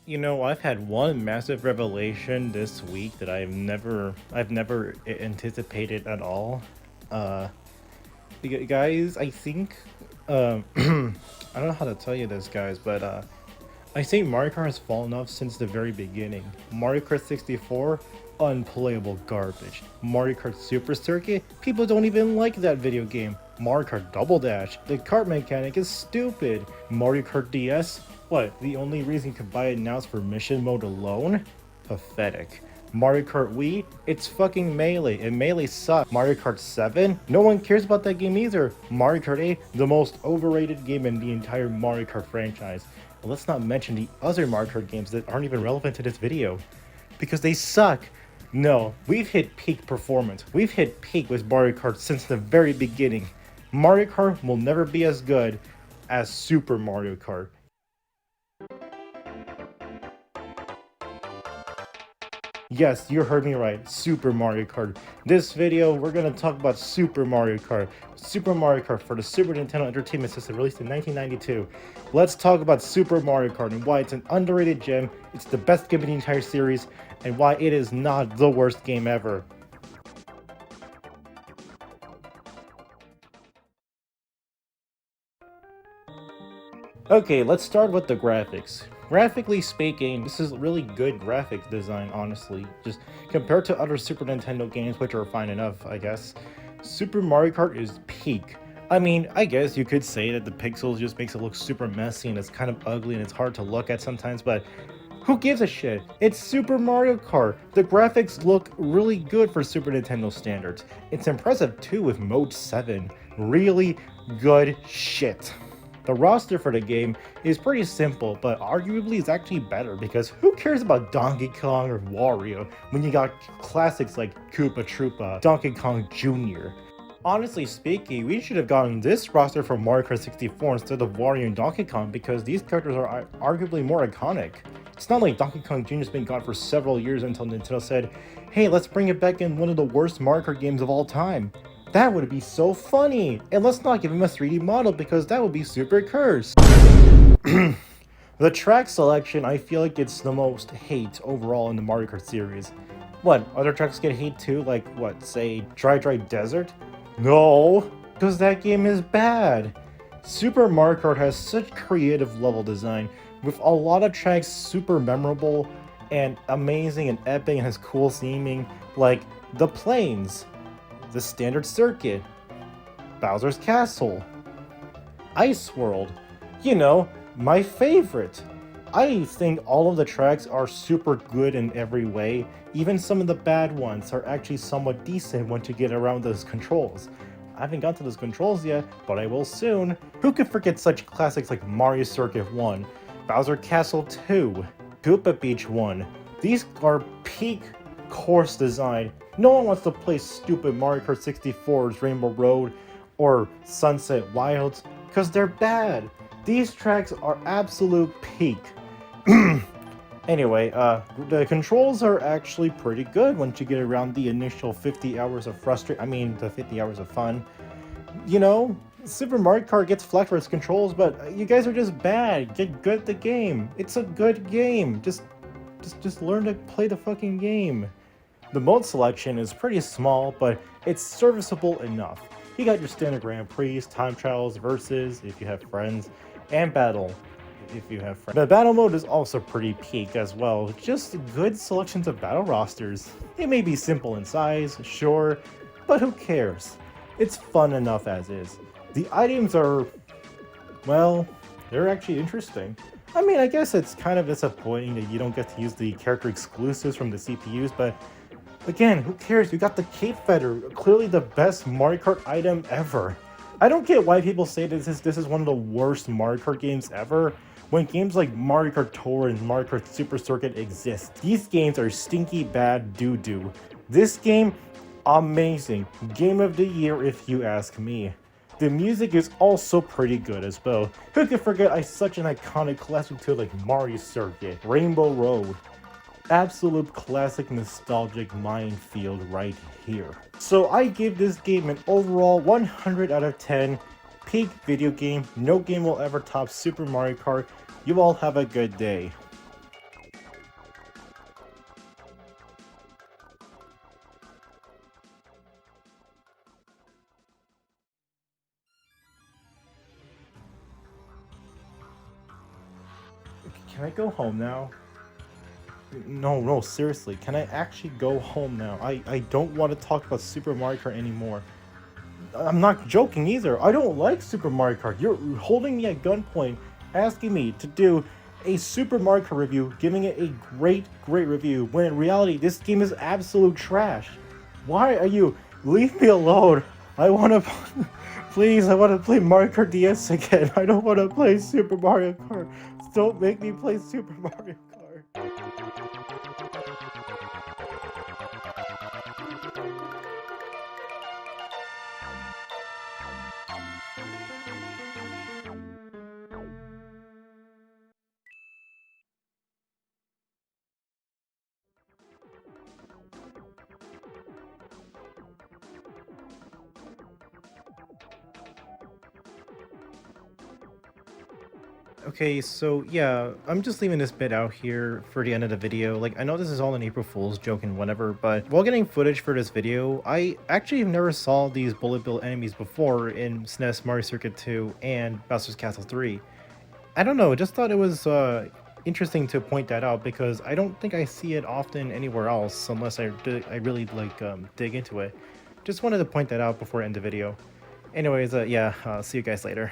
You know, I've had one massive revelation this week that I've never anticipated at all. Uh, guys, I think, I don't know how to tell you this, guys, but I think Mario Kart has fallen off since the very beginning. Mario Kart 64, unplayable garbage. Mario Kart Super Circuit, people don't even like that video game. Mario Kart Double Dash, the kart mechanic is stupid. Mario Kart DS, what, the only reason you can buy it now is for mission mode alone? Pathetic. Mario Kart Wii, it's fucking Melee, and Melee sucks. Mario Kart 7, no one cares about that game either. Mario Kart 8, the most overrated game in the entire Mario Kart franchise. And let's not mention the other Mario Kart games that aren't even relevant to this video, because they suck. No, we've hit peak performance. We've hit peak with Mario Kart since the very beginning. Mario Kart will never be as good as Super Mario Kart. Yes, you heard me right, Super Mario Kart. This video, we're gonna talk about Super Mario Kart. Super Mario Kart for the Super Nintendo Entertainment System, released in 1992. Let's talk about Super Mario Kart and why it's an underrated gem, it's the best game in the entire series, and why it is not the worst game ever. Okay, let's start with the graphics. Graphically speaking, this is really good graphics design, honestly. Just compared to other Super Nintendo games, which are fine enough, I guess. Super Mario Kart is peak. I mean, I guess you could say that the pixels just makes it look super messy and it's kind of ugly and it's hard to look at sometimes, but who gives a shit? It's Super Mario Kart. The graphics look really good for Super Nintendo standards. It's impressive too with Mode 7. Really good shit. The roster for the game is pretty simple, but arguably is actually better because who cares about Donkey Kong or Wario when you got classics like Koopa Troopa, Donkey Kong Jr. Honestly speaking, we should have gotten this roster from Mario Kart 64 instead of Wario and Donkey Kong because these characters are arguably more iconic. It's not like Donkey Kong Jr. has been gone for several years until Nintendo said, hey, let's bring it back in one of the worst Mario Kart games of all time. That would be so funny! And let's not give him a 3D model because that would be super cursed. The track selection, I feel like gets the most hate overall in the Mario Kart series. What, other tracks get hate too? Like, what, say, Dry Desert? No, because that game is bad. Super Mario Kart has such creative level design, with a lot of tracks super memorable and amazing and epic and has cool theming, like the plains, the standard circuit, Bowser's Castle, Ice World, you know, my favorite. I think all of the tracks are super good in every way. Even some of the bad ones are actually somewhat decent once you get around those controls. I haven't got to those controls yet, but I will soon. Who could forget such classics like Mario Circuit 1, Bowser Castle 2, Koopa Beach 1. These are peak course design. No one wants to play stupid Mario Kart 64's Rainbow Road or Sunset Wilds because they're bad. These tracks are absolute peak. Anyway, the controls are actually pretty good once you get around the initial 50 hours of the 50 hours of fun. You know, Super Mario Kart gets flack for its controls, but you guys are just bad. Get good at the game. It's a good game. Just learn to play the fucking game. The mode selection is pretty small, but it's serviceable enough. You got your standard Grand Prix, time trials, versus if you have friends, and battle if you have friends. The battle mode is also pretty peak as well, just good selections of battle rosters. It may be simple in size, sure, but who cares? It's fun enough as is. The items are, well, they're actually interesting. I mean, I guess it's kind of disappointing that you don't get to use the character exclusives from the CPUs, but again, who cares? You got the Cape Feather, clearly the best Mario Kart item ever. I don't get why people say this is one of the worst Mario Kart games ever, when games like Mario Kart Tour and Mario Kart Super Circuit exist. These games are stinky bad doo-doo. This game, amazing. Game of the year if you ask me. The music is also pretty good as well. Who could forget such an iconic classic too like Mario Circuit, Rainbow Road. Absolute classic nostalgic minefield right here. So I give this game an overall 100 out of 10. Peak video game. No game will ever top Super Mario Kart. You all have a good day. Can I go home now? No, no, seriously, can I actually go home now? I don't want to talk about Super Mario Kart anymore. I'm not joking either. I don't like Super Mario Kart. You're holding me at gunpoint, asking me to do a Super Mario Kart review, giving it a great, great review, when in reality, this game is absolute trash. Why are you? Leave me alone. I want to... Please, I want to play Mario Kart DS again. I don't want to play Super Mario Kart. Don't make me play Super Mario Kart. Okay, so yeah, I'm just leaving this bit out here for the end of the video. Like, I know this is all an April Fool's joke and whatever, but while getting footage for this video, I actually never saw these bullet bill enemies before in SNES Mario Circuit 2 and Bowser's Castle 3. I don't know, just thought it was interesting to point that out because I don't think I see it often anywhere else unless I really like dig into it. Just wanted to point that out before I end the video. Anyways, yeah, see you guys later.